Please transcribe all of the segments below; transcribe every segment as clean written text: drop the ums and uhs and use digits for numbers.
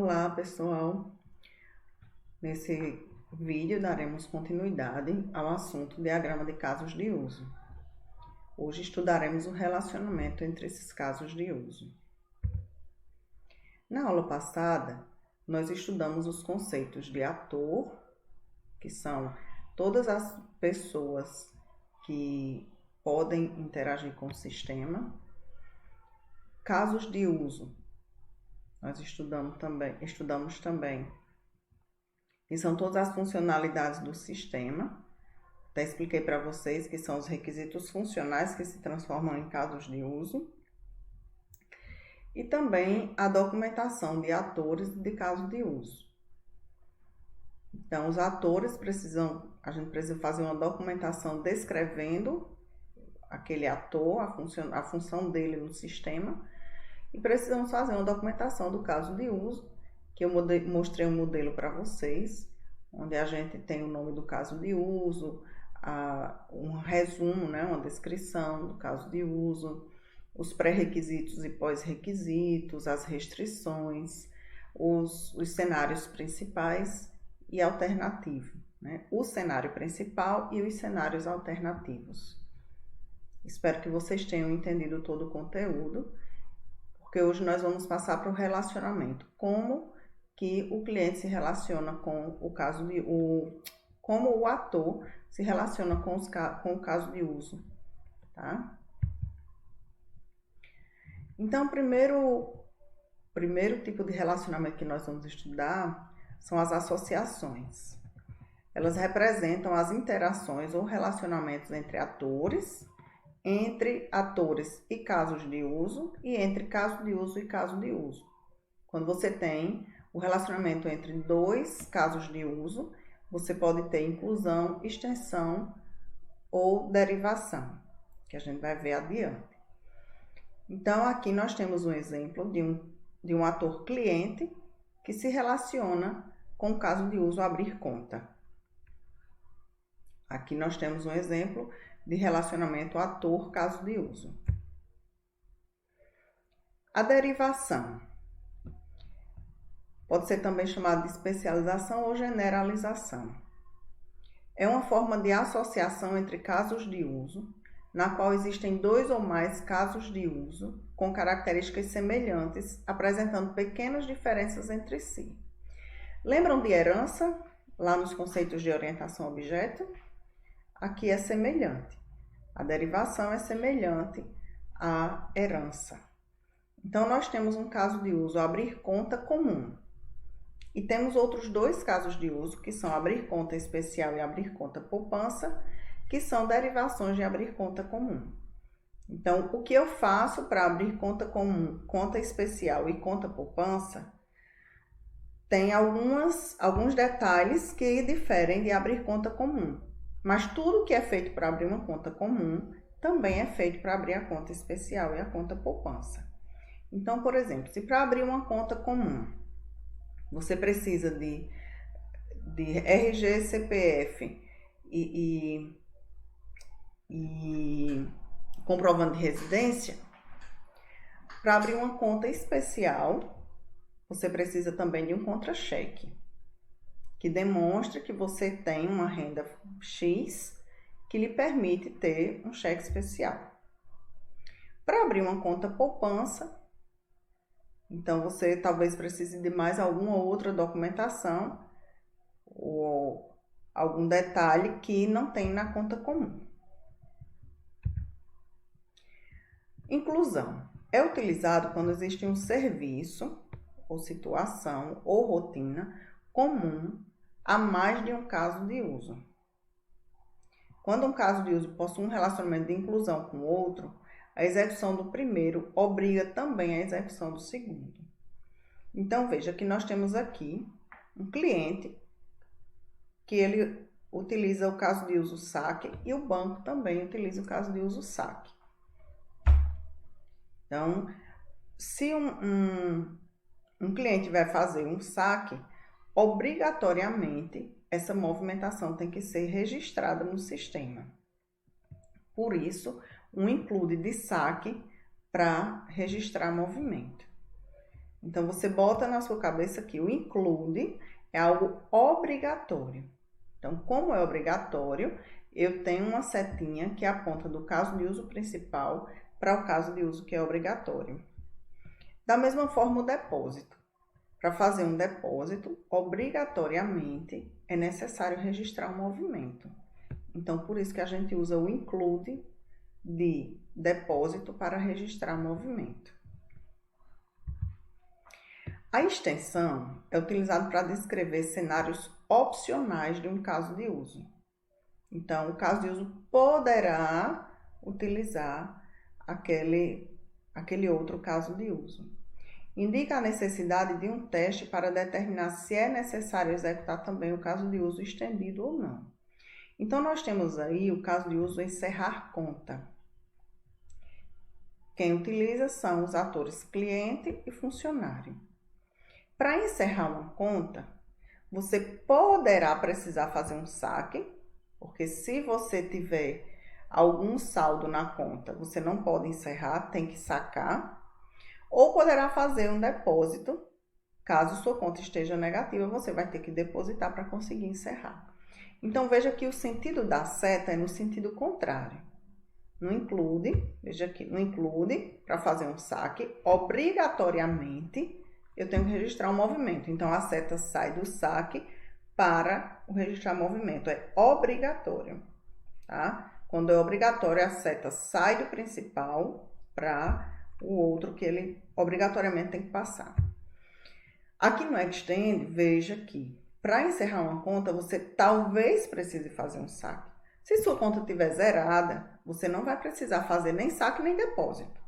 Olá, pessoal! Nesse vídeo daremos continuidade ao assunto diagrama de casos de uso. Hoje estudaremos o relacionamento entre esses casos de uso. Na aula passada, nós estudamos os conceitos de ator, que são todas as pessoas que podem interagir com o sistema, casos de uso. Nós estudamos também, que são todas as funcionalidades do sistema. Até expliquei para vocês que são os requisitos funcionais que se transformam em casos de uso. E também a documentação de atores de caso de uso. Então, os atores a gente precisa fazer uma documentação descrevendo aquele ator, a função dele no sistema. E precisamos fazer uma documentação do caso de uso, que eu mostrei um modelo para vocês, onde a gente tem o nome do caso de uso, um resumo, uma descrição do caso de uso, os pré-requisitos e pós-requisitos, as restrições, os cenários principais e alternativos, o cenário principal e os cenários alternativos. Espero que vocês tenham entendido todo o conteúdo, porque hoje nós vamos passar para o relacionamento. Como que o cliente se relaciona com o caso de como o ator se relaciona com o caso de uso, tá? Então, o primeiro tipo de relacionamento que nós vamos estudar são as associações. Elas representam as interações ou relacionamentos entre atores e casos de uso, e entre caso de uso e caso de uso. Quando você tem o relacionamento entre dois casos de uso, você pode ter inclusão, extensão ou derivação, que a gente vai ver adiante. Então, aqui nós temos um exemplo de um ator cliente que se relaciona com o caso de uso abrir conta. Aqui nós temos um exemplo de relacionamento ator-caso de uso. A derivação pode ser também chamada de especialização ou generalização. É uma forma de associação entre casos de uso, na qual existem dois ou mais casos de uso com características semelhantes, apresentando pequenas diferenças entre si. Lembram de herança, lá nos conceitos de orientação a objeto? Aqui é semelhante. A derivação é semelhante à herança. Então, nós temos um caso de uso, abrir conta comum. E temos outros dois casos de uso, que são abrir conta especial e abrir conta poupança, que são derivações de abrir conta comum. Então, o que eu faço para abrir conta comum, conta especial e conta poupança, tem alguns detalhes que diferem de abrir conta comum. Mas tudo que é feito para abrir uma conta comum também é feito para abrir a conta especial e a conta poupança. Então, por exemplo, se para abrir uma conta comum você precisa de RG, CPF e comprovante de residência, para abrir uma conta especial você precisa também de um contra-cheque, que demonstra que você tem uma renda X que lhe permite ter um cheque especial. Para abrir uma conta poupança, então você talvez precise de mais alguma outra documentação ou algum detalhe que não tem na conta comum. Inclusão é utilizado quando existe um serviço ou situação ou rotina comum a mais de um caso de uso. Quando um caso de uso possui um relacionamento de inclusão com o outro, a execução do primeiro obriga também a execução do segundo. Então, veja que nós temos aqui um cliente que ele utiliza o caso de uso saque e o banco também utiliza o caso de uso saque. Então, se um cliente vai fazer um saque, obrigatoriamente essa movimentação tem que ser registrada no sistema. Por isso, um include de saque para registrar movimento. Então, você bota na sua cabeça que o include é algo obrigatório. Então, como é obrigatório, eu tenho uma setinha que aponta do caso de uso principal para o caso de uso que é obrigatório. Da mesma forma, o depósito. Para fazer um depósito, obrigatoriamente, é necessário registrar o movimento. Então, por isso que a gente usa o include de depósito para registrar o movimento. A extensão é utilizada para descrever cenários opcionais de um caso de uso. Então, o caso de uso poderá utilizar aquele outro caso de uso. Indica a necessidade de um teste para determinar se é necessário executar também o caso de uso estendido ou não. Então, nós temos aí o caso de uso encerrar conta. Quem utiliza são os atores cliente e funcionário. Para encerrar uma conta, você poderá precisar fazer um saque, porque se você tiver algum saldo na conta, você não pode encerrar, tem que sacar. Ou poderá fazer um depósito, caso sua conta esteja negativa, você vai ter que depositar para conseguir encerrar. Então, veja que o sentido da seta é no sentido contrário. No include, veja aqui, no include, para fazer um saque, obrigatoriamente, eu tenho que registrar um movimento. Então, a seta sai do saque para o registrar movimento. É obrigatório, tá? Quando é obrigatório, a seta sai do principal para o outro que ele obrigatoriamente tem que passar. Aqui no Extend, veja que para encerrar uma conta, você talvez precise fazer um saque. Se sua conta estiver zerada, você não vai precisar fazer nem saque nem depósito.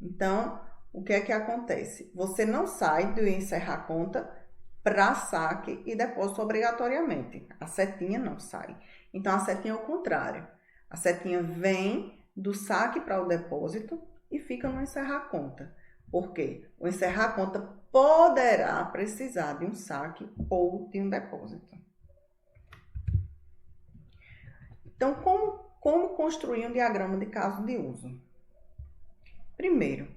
Então, o que é que acontece? Você não sai do encerrar a conta para saque e depósito obrigatoriamente. A setinha não sai. Então, a setinha é o contrário. A setinha vem do saque para o depósito e fica no encerrar a conta. Por quê? O encerrar a conta poderá precisar de um saque ou de um depósito. Então, como construir um diagrama de caso de uso? Primeiro,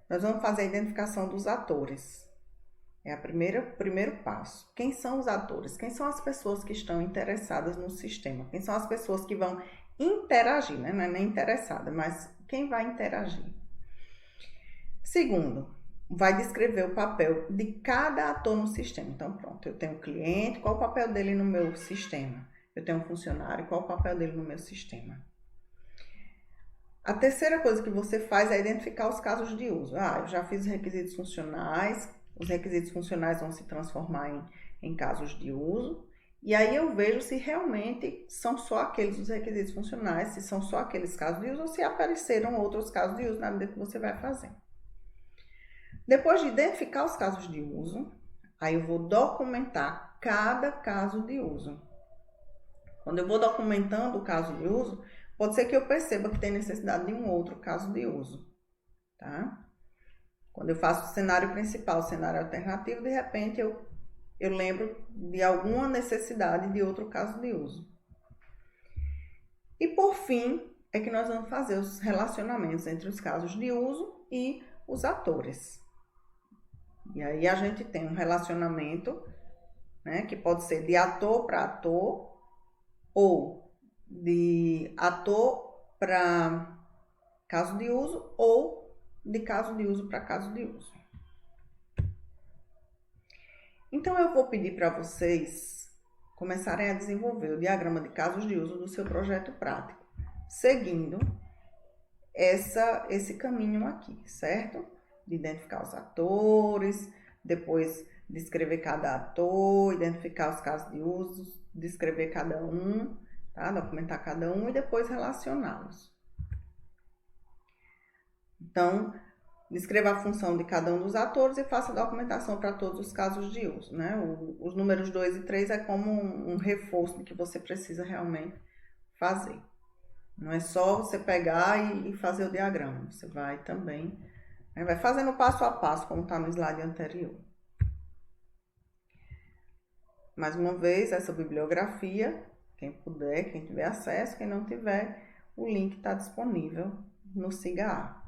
nós vamos fazer a identificação dos atores. É o primeiro passo. Quem são os atores? Quem são as pessoas que estão interessadas no sistema? Quem são as pessoas que vão interagir, né? Não é nem interessada, mas quem vai interagir? Segundo, vai descrever o papel de cada ator no sistema. Então, pronto, eu tenho o cliente, qual o papel dele no meu sistema? Eu tenho um funcionário, qual o papel dele no meu sistema? A terceira coisa que você faz é identificar os casos de uso. Eu já fiz os requisitos funcionais, os requisitos funcionais vão se transformar em casos de uso, e aí eu vejo se realmente são só aqueles os requisitos funcionais, se são só aqueles casos de uso, ou se apareceram outros casos de uso na medida que você vai fazer. Depois de identificar os casos de uso, aí eu vou documentar cada caso de uso. Quando eu vou documentando o caso de uso, pode ser que eu perceba que tem necessidade de um outro caso de uso, tá? Quando eu faço o cenário principal, o cenário alternativo, de repente eu lembro de alguma necessidade de outro caso de uso. E por fim, é que nós vamos fazer os relacionamentos entre os casos de uso e os atores. E aí a gente tem um relacionamento, né, que pode ser de ator para ator, ou de ator para caso de uso, ou de caso de uso para caso de uso. Então, eu vou pedir para vocês começarem a desenvolver o diagrama de casos de uso do seu projeto prático, seguindo esse caminho aqui, certo? De identificar os atores, depois descrever cada ator, identificar os casos de uso, descrever cada um, tá? Documentar cada um e depois relacioná-los. Então, descreva a função de cada um dos atores e faça a documentação para todos os casos de uso, né? Os números 2 e 3 é como um reforço de que você precisa realmente fazer. Não é só você pegar e fazer o diagrama, você vai também, né? Vai fazendo passo a passo, como está no slide anterior. Mais uma vez, essa bibliografia, quem puder, quem tiver acesso, quem não tiver, o link está disponível no SIGA-A.